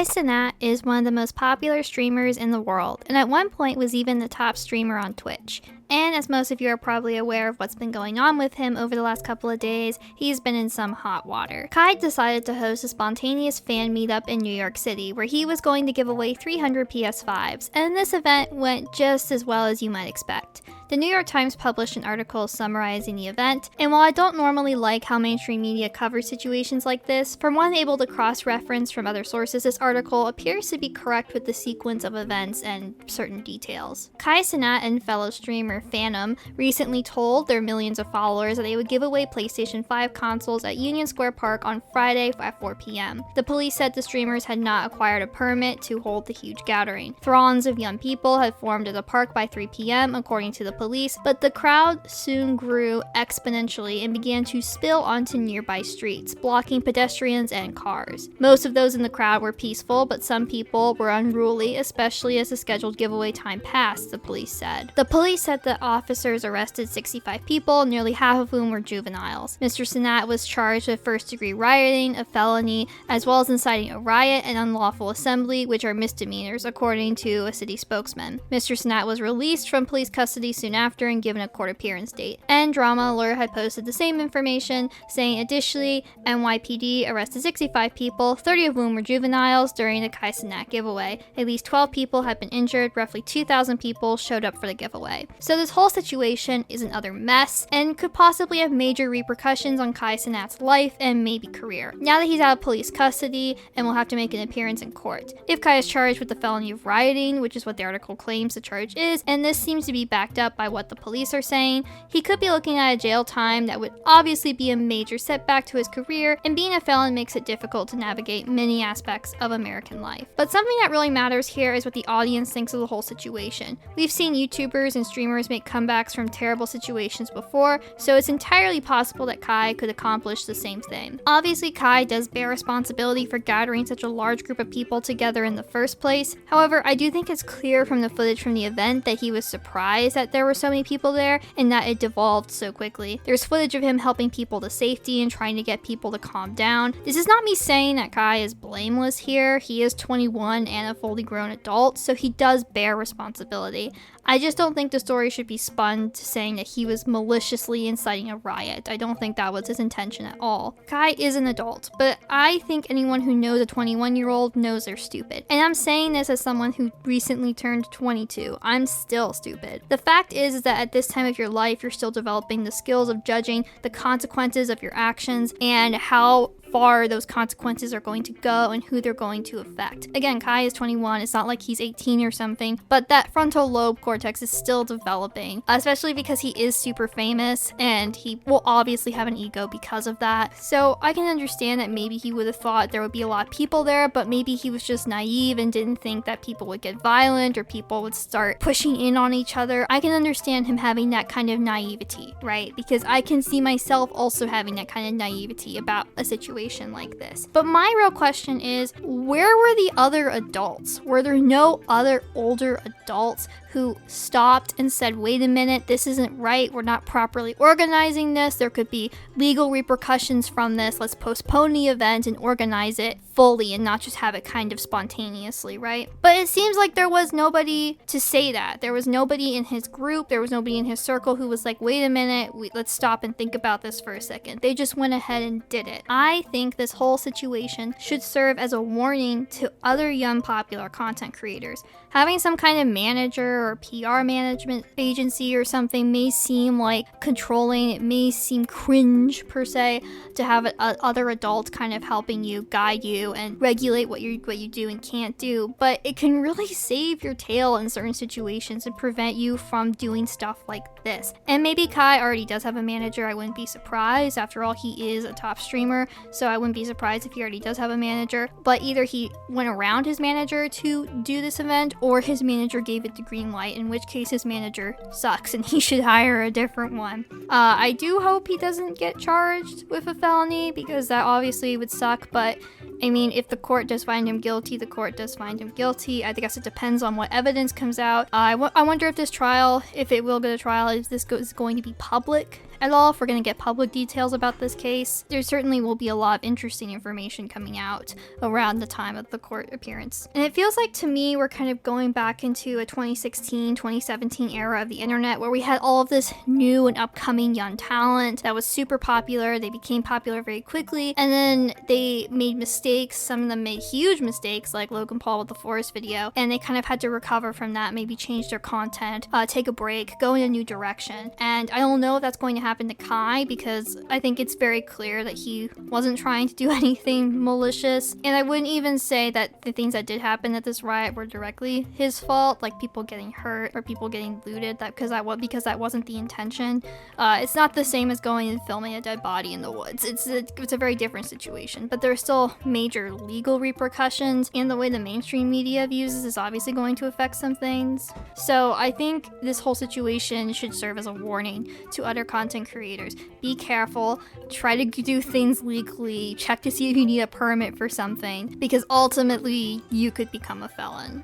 Cenat is one of the most popular streamers in the world, and at one point was even the top streamer on Twitch. And as most of you are probably aware of what's been going on with him over the last couple of days, he's been in some hot water. Kai decided to host a spontaneous fan meetup in New York City, where he was going to give away 300 PS5s, and this event went just as well as you might expect. The New York Times published an article summarizing the event, and while I don't normally like how mainstream media covers situations like this, from one able to cross-reference from other sources, this article appears to be correct with the sequence of events and certain details. Kai Cenat and fellow streamer Phantom recently told their millions of followers that they would give away PlayStation 5 consoles at Union Square Park on Friday at 4 p.m. The police said the streamers had not acquired a permit to hold the huge gathering. Throngs of young people had formed at the park by 3 p.m. according to the police, but the crowd soon grew exponentially and began to spill onto nearby streets, blocking pedestrians and cars. Most of those in the crowd were peaceful, but some people were unruly, especially as the scheduled giveaway time passed, the police said. The police said that officers arrested 65 people, nearly half of whom were juveniles. Mr. Cenat was charged with first-degree rioting, a felony, as well as inciting a riot and unlawful assembly, which are misdemeanors, according to a city spokesman. Mr. Cenat was released from police custody soon after and given a court appearance date. And Drama Alert had posted the same information, saying additionally, NYPD arrested 65 people, 30 of whom were juveniles, during the Kai Cenat giveaway. At least 12 people had been injured, roughly 2,000 people showed up for the giveaway. So this whole situation is an utter mess, and could possibly have major repercussions on Kai Cenat's life and maybe career, now that he's out of police custody and will have to make an appearance in court. If Kai is charged with the felony of rioting, which is what the article claims the charge is, and this seems to be backed up by what the police are saying, he could be looking at a jail time that would obviously be a major setback to his career, and being a felon makes it difficult to navigate many aspects of American life. But something that really matters here is what the audience thinks of the whole situation. We've seen YouTubers and streamers make comebacks from terrible situations before, so it's entirely possible that Kai could accomplish the same thing. Obviously, Kai does bear responsibility for gathering such a large group of people together in the first place. However, I do think it's clear from the footage from the event that he was surprised that there were so many people there and that it devolved so quickly. There's footage of him helping people to safety and trying to get people to calm down. This is not me saying that Kai is blameless here. He is 21 and a fully grown adult, so he does bear responsibility. I just don't think the story should be spun to saying that he was maliciously inciting a riot. I don't think that was his intention at all. Kai is an adult, but I think anyone who knows a 21-year-old knows they're stupid. And I'm saying this as someone who recently turned 22. I'm still stupid. The fact is that at this time of your life, you're still developing the skills of judging the consequences of your actions and how far those consequences are going to go and who they're going to affect. Again, Kai is 21, it's not like he's 18 or something, but that frontal lobe cortex is still developing, especially because he is super famous and he will obviously have an ego because of that. So I can understand that maybe he would have thought there would be a lot of people there, but maybe he was just naive and didn't think that people would get violent or people would start pushing in on each other. I can understand him having that kind of naivety, right? Because I can see myself also having that kind of naivety about a situation like this. But my real question is, where were the other adults? Were there no other older adults who stopped and said, wait a minute, this isn't right, we're not properly organizing this, there could be legal repercussions from this, let's postpone the event and organize it fully and not just have it kind of spontaneously, right? But it seems like there was nobody to say that. There was nobody in his group, there was nobody in his circle who was like, wait a minute, let's stop and think about this for a second. They just went ahead and did it. I think this whole situation should serve as a warning to other young popular content creators. Having some kind of manager or PR management agency or something may seem like controlling, it may seem cringe per se to have other adults kind of helping you, guide you, and regulate what you do and can't do, but it can really save your tail in certain situations and prevent you from doing stuff like this. And maybe Kai already does have a manager, I wouldn't be surprised. After all, he is a top streamer, so I wouldn't be surprised if he already does have a manager, but either he went around his manager to do this event or his manager gave it the green light, in which case his manager sucks and he should hire a different one. I do hope he doesn't get charged with a felony because that obviously would suck, but I mean, if the court does find him guilty, the court does find him guilty. I guess it depends on what evidence comes out. I wonder if this trial, if it will go to trial, if this is going to be public at all, if we're going to get public details about this case. There certainly will be a lot of interesting information coming out around the time of the court appearance. And it feels like, to me, we're kind of going back into a 2016, 2017 era of the internet where we had all of this new and upcoming young talent that was super popular. They became popular very quickly, and then they made mistakes. Some of them made huge mistakes, like Logan Paul with the Forest video, and they kind of had to recover from that, maybe change their content, take a break, go in a new direction. And I don't know if that's going to happen to Kai, because I think it's very clear that he wasn't trying to do anything malicious. And I wouldn't even say that the things that did happen at this riot were directly his fault, like people getting hurt or people getting looted, because that wasn't the intention. It's not the same as going and filming a dead body in the woods. It's a very different situation, but there are still major legal repercussions, and the way the mainstream media views this is obviously going to affect some things. So I think this whole situation should serve as a warning to other content creators. Be careful, try to do things legally, check to see if you need a permit for something, because ultimately you could become a felon.